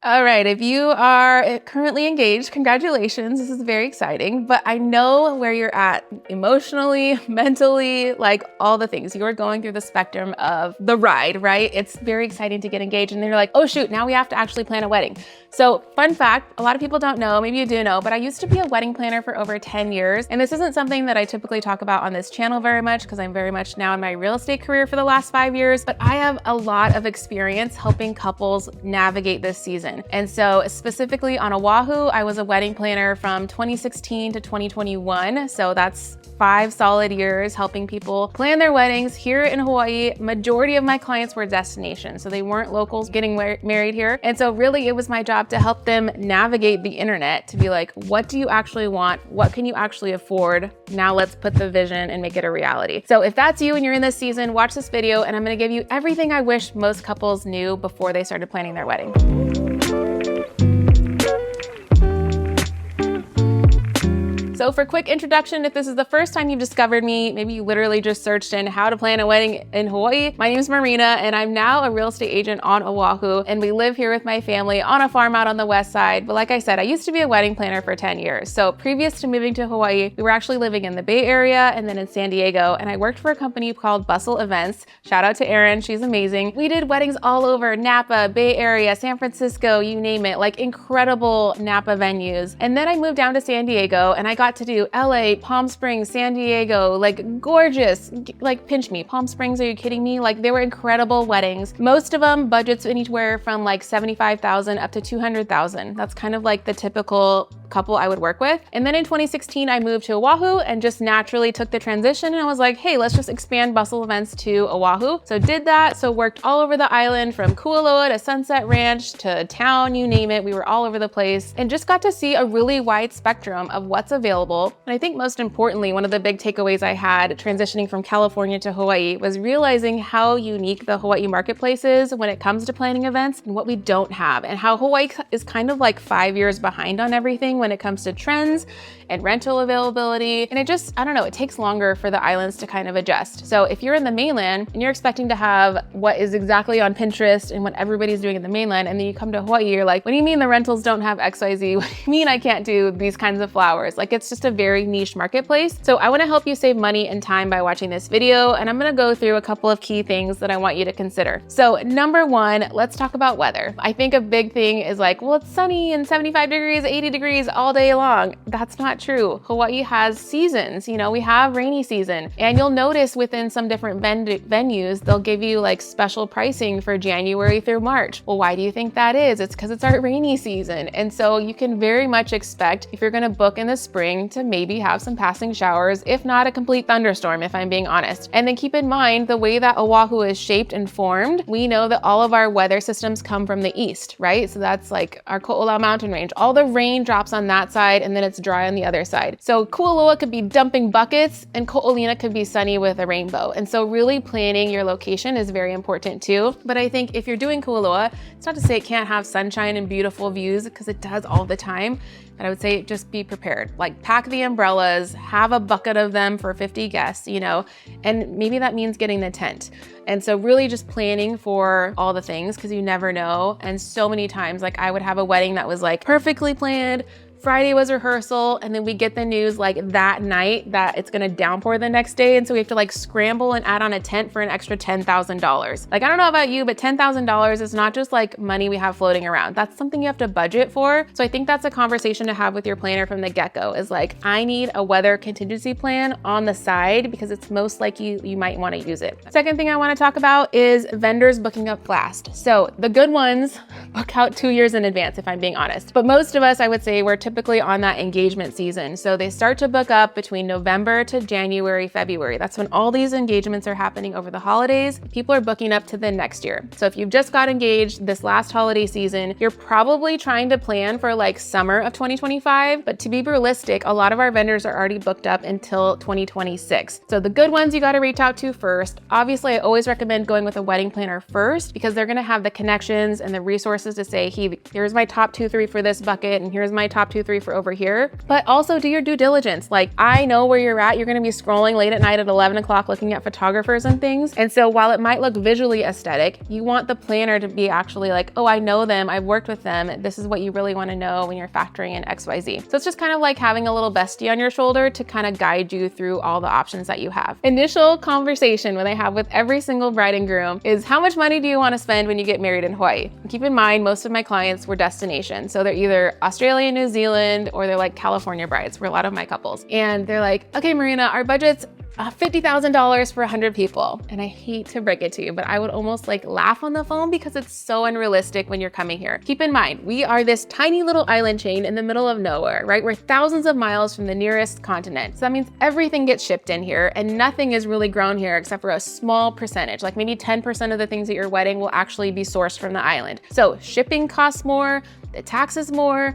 All right, if you are currently engaged, congratulations. This is very exciting, but I know where you're at emotionally, mentally, like all the things. You're going through the spectrum of the ride, right? It's very exciting to get engaged and then you're like, oh shoot, now we have to actually plan a wedding. So fun fact, a lot of people don't know, maybe you do know, but I used to be a wedding planner for over 10 years. And this isn't something that I typically talk about on this channel very much because I'm very much now in my real estate career for the last 5 years, but I have a lot of experience helping couples navigate this season. And so specifically on Oahu, I was a wedding planner from 2016 to 2021. So that's 5 solid years helping people plan their weddings here in Hawaii. Majority of my clients were destinations, so they weren't locals getting married here. And so really it was my job to help them navigate the internet to be like, what do you actually want? What can you actually afford? Now let's put the vision and make it a reality. So if that's you and you're in this season, watch this video and I'm gonna give you everything I wish most couples knew before they started planning their wedding. So for quick introduction, if this is the first time you've discovered me, maybe you literally just searched in how to plan a wedding in Hawaii. My name is Marina and I'm now a real estate agent on Oahu and we live here with my family on a farm out on the west side. But like I said, I used to be a wedding planner for 10 years. So previous to moving to Hawaii, we were actually living in the Bay Area and then in San Diego. And I worked for a company called Bustle Events. Shout out to Erin, she's amazing. We did weddings all over Napa, Bay Area, San Francisco, you name it, like incredible Napa venues. And then I moved down to San Diego and I got to do LA, Palm Springs, San Diego, like gorgeous, like pinch me. Palm Springs, are you kidding me? Like they were incredible weddings. Most of them budgets anywhere from like 75,000 up to 200,000. That's kind of like the typical couple I would work with. And then in 2016, I moved to Oahu and just naturally took the transition and I was like, hey, let's just expand Bustle Events to Oahu. So did that. So worked all over the island from Kualoa to Sunset Ranch to town, you name it. We were all over the place and just got to see a really wide spectrum of what's available. And I think most importantly, one of the big takeaways I had transitioning from California to Hawaii was realizing how unique the Hawaii marketplace is when it comes to planning events and what we don't have, and how Hawaii is kind of like 5 years behind on everything when it comes to trends and rental availability. And it just, I don't know, it takes longer for the islands to kind of adjust. So if you're in the mainland and you're expecting to have what is exactly on Pinterest and what everybody's doing in the mainland, and then you come to Hawaii, you're like, what do you mean the rentals don't have XYZ? What do you mean I can't do these kinds of flowers? Like it's just a very niche marketplace. So I wanna help you save money and time by watching this video. And I'm gonna go through a couple of key things that I want you to consider. So number one, let's talk about weather. I think a big thing is like, well, it's sunny and 75 degrees, 80 degrees all day long. That's not true. Hawaii has seasons. You know, we have rainy season, and you'll notice within some different venues, they'll give you like special pricing for January through March. Well, why do you think that is? It's because it's our rainy season. And so you can very much expect, if you're going to book in the spring, to maybe have some passing showers, if not a complete thunderstorm, if I'm being honest. And then keep in mind the way that Oahu is shaped and formed. We know that all of our weather systems come from the east, right? So that's like our Ko'olau mountain range. All the rain drops on that side and then it's dry on the other side. So Kualoa could be dumping buckets and Ko'olina could be sunny with a rainbow. And so really planning your location is very important too. But I think if you're doing Kualoa, it's not to say it can't have sunshine and beautiful views, because it does all the time. But I would say just be prepared. Like pack the umbrellas, have a bucket of them for 50 guests, you know, and maybe that means getting the tent. And so really just planning for all the things, because you never know. And so many times, like I would have a wedding that was like perfectly planned, Friday was rehearsal, and then we get the news like that night that it's gonna downpour the next day. And so we have to like scramble and add on a tent for an extra $10,000. Like, I don't know about you, but $10,000 is not just like money we have floating around. That's something you have to budget for. So I think that's a conversation to have with your planner from the get-go, is like, I need a weather contingency plan on the side because it's most likely you might wanna use it. Second thing I wanna talk about is vendors booking up fast. So the good ones book out 2 years in advance, if I'm being honest. But most of us, I would say, we're typically on that engagement season. So they start to book up between November to January, February. That's when all these engagements are happening over the holidays. People are booking up to the next year. So if you've just got engaged this last holiday season, you're probably trying to plan for like summer of 2025. But to be realistic, a lot of our vendors are already booked up until 2026. So the good ones you got to reach out to first. Obviously, I always recommend going with a wedding planner first, because they're going to have the connections and the resources to say, hey, here's my top 2, 3 for this bucket, and here's my top 2, 2, 3 for over here. But also do your due diligence. Like, I know where you're at. You're going to be scrolling late at night at 11 o'clock looking at photographers and things. And so while it might look visually aesthetic, you want the planner to be actually like, oh, I know them. I've worked with them. This is what you really want to know when you're factoring in XYZ. So it's just kind of like having a little bestie on your shoulder to kind of guide you through all the options that you have. Initial conversation when I have with every single bride and groom is, how much money do you want to spend when you get married in Hawaii? Keep in mind, most of my clients were destination. So they're either Australia, New Zealand, or they're like California brides for a lot of my couples. And they're like, okay, Marina, our budget's $50,000 for 100 people. And I hate to break it to you, but I would almost like laugh on the phone because it's so unrealistic when you're coming here. Keep in mind, we are this tiny little island chain in the middle of nowhere, right? We're thousands of miles from the nearest continent. So that means everything gets shipped in here and nothing is really grown here except for a small percentage, like maybe 10% of the things at your wedding will actually be sourced from the island. So shipping costs more, the taxes more.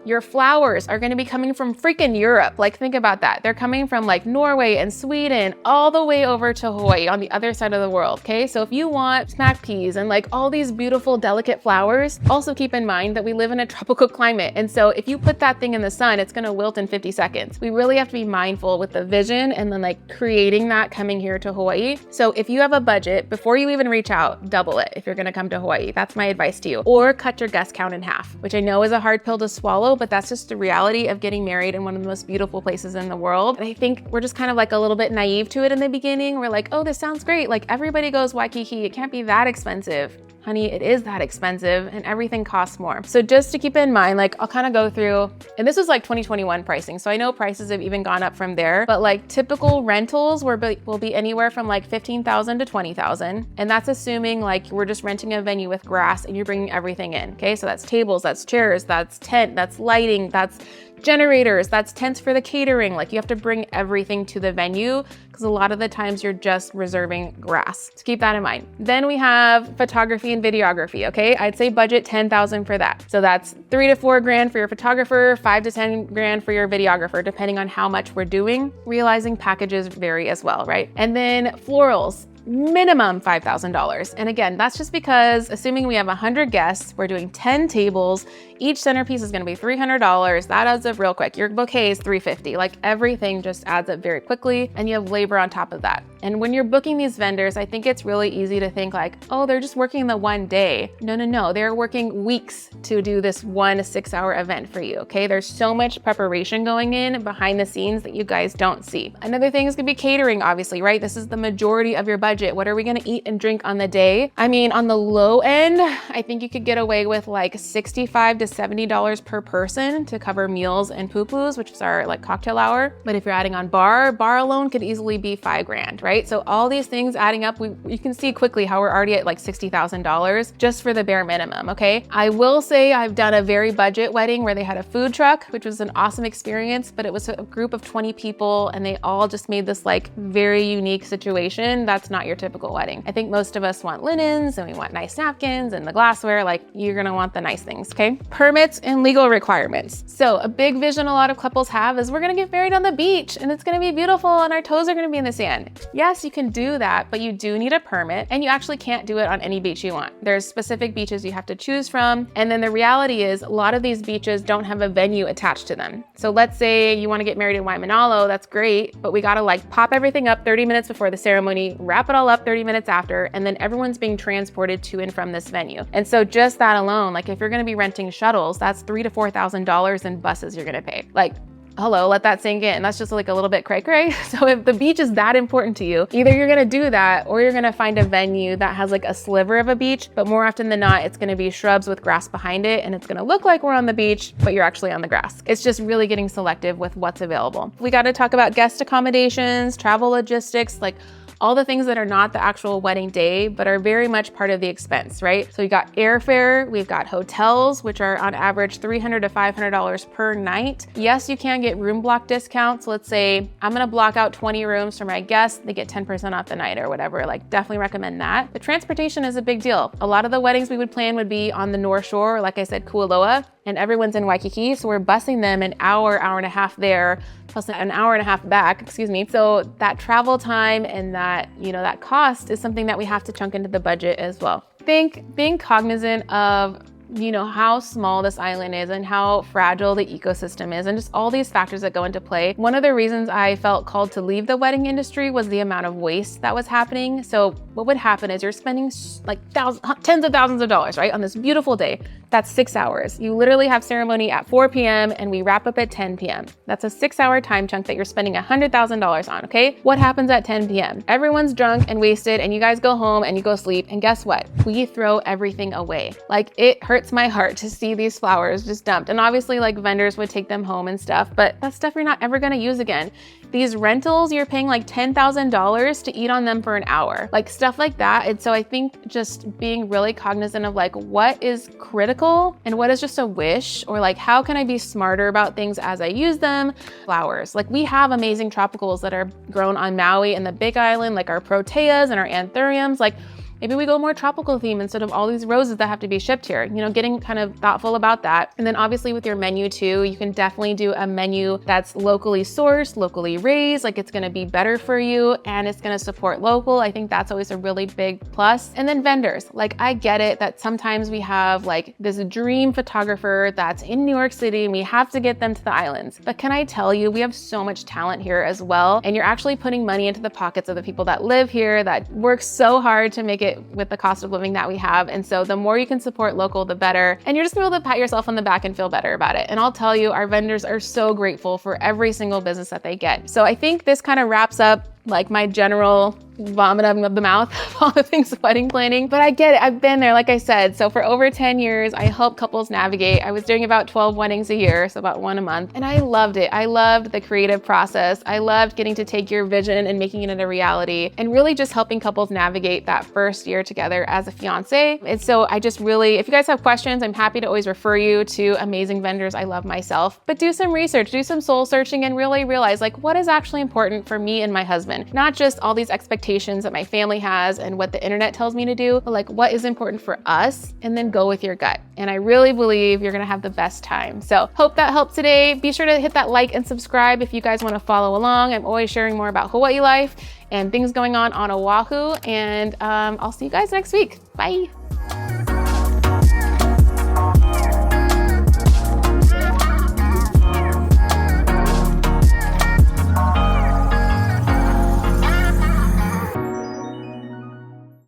Your flowers are going to be coming from freaking Europe. Like, think about that. They're coming from like Norway and Sweden all the way over to Hawaii on the other side of the world. Okay. So if you want smack peas and like all these beautiful, delicate flowers, also keep in mind that we live in a tropical climate. And so if you put that thing in the sun, it's going to wilt in 50 seconds. We really have to be mindful with the vision and then like creating that coming here to Hawaii. So if you have a budget, before you even reach out, double it if you're going to come to Hawaii. That's my advice to you. Or cut your guest count in half, which I know is a hard pill to swallow, but that's just the reality of getting married in one of the most beautiful places in the world. And I think we're just kind of like a little bit naive to it in the beginning. We're like, oh, this sounds great. Like, everybody goes Waikiki. It can't be that expensive. Honey, it is that expensive and everything costs more. So just to keep in mind, like, I'll kind of go through, and this was like 2021 pricing. So I know prices have even gone up from there, but like typical rentals will be anywhere from like $15,000 to $20,000. And that's assuming like we're just renting a venue with grass and you're bringing everything in. Okay. So that's tables, that's chairs, that's tent, that's lighting, that's generators, that's tents for the catering. Like, you have to bring everything to the venue because a lot of the times you're just reserving grass. So keep that in mind. Then we have photography and videography. Okay. I'd say budget $10,000 for that. So that's $3 to $4 grand for your photographer, $5 to $10 grand for your videographer, depending on how much we're doing. Realizing packages vary as well, right? And then florals, minimum $5,000. And again, that's just because assuming we have 100 guests, we're doing 10 tables, each centerpiece is gonna be $300. That adds up real quick. Your bouquet is $350. Like, everything just adds up very quickly, and you have labor on top of that. And when you're booking these vendors, I think it's really easy to think like, oh, they're just working the one day. No. They're working weeks to do this 1 6-hour event for you, okay? There's so much preparation going in behind the scenes that you guys don't see. Another thing is gonna be catering, obviously, right? This is the majority of your budget. What are we gonna eat and drink on the day? I mean, on the low end, I think you could get away with like $65 to $70 per person to cover meals and poo-poos, which is our like cocktail hour. But if you're adding on bar alone could easily be $5 grand, right? So all these things adding up, you can see quickly how we're already at like $60,000 just for the bare minimum, okay? I will say I've done a very budget wedding where they had a food truck, which was an awesome experience, but it was a group of 20 people and they all just made this like very unique situation. That's not your typical wedding. I think most of us want linens and we want nice napkins and the glassware. Like, you're gonna want the nice things, okay? Permits and legal requirements. So a big vision a lot of couples have is we're gonna get married on the beach and it's gonna be beautiful and our toes are gonna be in the sand. Yes, you can do that, but you do need a permit and you actually can't do it on any beach you want. There's specific beaches you have to choose from. And then the reality is a lot of these beaches don't have a venue attached to them. So let's say you wanna get married in Waimanalo, that's great, but we gotta like pop everything up 30 minutes before the ceremony, wrap it all up 30 minutes after, and then everyone's being transported to and from this venue. And so just that alone, like if you're gonna be renting shuttles, that's $3,000 to $4,000 in buses you're gonna pay. Like, hello, let that sink in. That's just like a little bit cray-cray. So if the beach is that important to you, either you're gonna do that or you're gonna find a venue that has like a sliver of a beach, but more often than not, it's gonna be shrubs with grass behind it and it's gonna look like we're on the beach, but you're actually on the grass. It's just really getting selective with what's available. We gotta talk about guest accommodations, travel logistics, like all the things that are not the actual wedding day, but are very much part of the expense, right? So we got airfare, we've got hotels, which are on average $300 to $500 per night. Yes, you can get room block discounts. Let's say I'm gonna block out 20 rooms for my guests, they get 10% off the night or whatever. Like, definitely recommend that. But transportation is a big deal. A lot of the weddings we would plan would be on the North Shore, like I said, Kualoa, and everyone's in Waikiki. So we're busing them an hour and a half there, plus an hour and a half back, So that travel time and that, that cost is something that we have to chunk into the budget as well. I think being cognizant of you know, how small this island is and how fragile the ecosystem is and just all these factors that go into play. One of the reasons I felt called to leave the wedding industry was the amount of waste that was happening. So what would happen is you're spending like tens of thousands of dollars, right, on this beautiful day. That's 6 hours. You literally have ceremony at 4 p.m. and we wrap up at 10 p.m. That's a 6-hour time chunk that you're spending $100,000 on, okay? What happens at 10 p.m.? Everyone's drunk and wasted and you guys go home and you go sleep, and guess what? We throw everything away. Like, it hurts my heart to see these flowers just dumped. And obviously like vendors would take them home and stuff, but that's stuff you're not ever gonna use again. These rentals, you're paying like $10,000 to eat on them for an hour, like stuff like that. And so I think just being really cognizant of like what is critical and what is just a wish, or like how can I be smarter about things as I use them. Flowers, like we have amazing tropicals that are grown on Maui and the Big Island, like our proteas and our anthuriums. Like maybe we go more tropical theme instead of all these roses that have to be shipped here, you know, getting kind of thoughtful about that. And then obviously with your menu too, you can definitely do a menu that's locally sourced, locally raised, like it's gonna be better for you and it's gonna support local. I think that's always a really big plus. And then vendors, like I get it that sometimes we have like this dream photographer that's in New York City and we have to get them to the islands. But can I tell you, we have so much talent here as well. And you're actually putting money into the pockets of the people that live here, that work so hard to make it with the cost of living that we have. And so the more you can support local, the better. And you're just gonna be able to pat yourself on the back and feel better about it. And I'll tell you, our vendors are so grateful for every single business that they get. So I think this kind of wraps up like my general vomiting of the mouth of all the things wedding planning. But I get it, I've been there, like I said. So for over 10 years, I helped couples navigate. I was doing about 12 weddings a year, so about one a month. And I loved it. I loved the creative process. I loved getting to take your vision and making it into reality and really just helping couples navigate that first year together as a fiance. And so I just really, if you guys have questions, I'm happy to always refer you to amazing vendors I love myself. But do some research, do some soul searching, and really realize like what is actually important for me and my husband. Not just all these expectations that my family has and what the internet tells me to do, but like what is important for us, and then go with your gut. And I really believe you're gonna have the best time. So hope that helped today. Be sure to hit that like and subscribe if you guys wanna follow along. I'm always sharing more about Hawaii life and things going on Oahu. And I'll see you guys next week. Bye.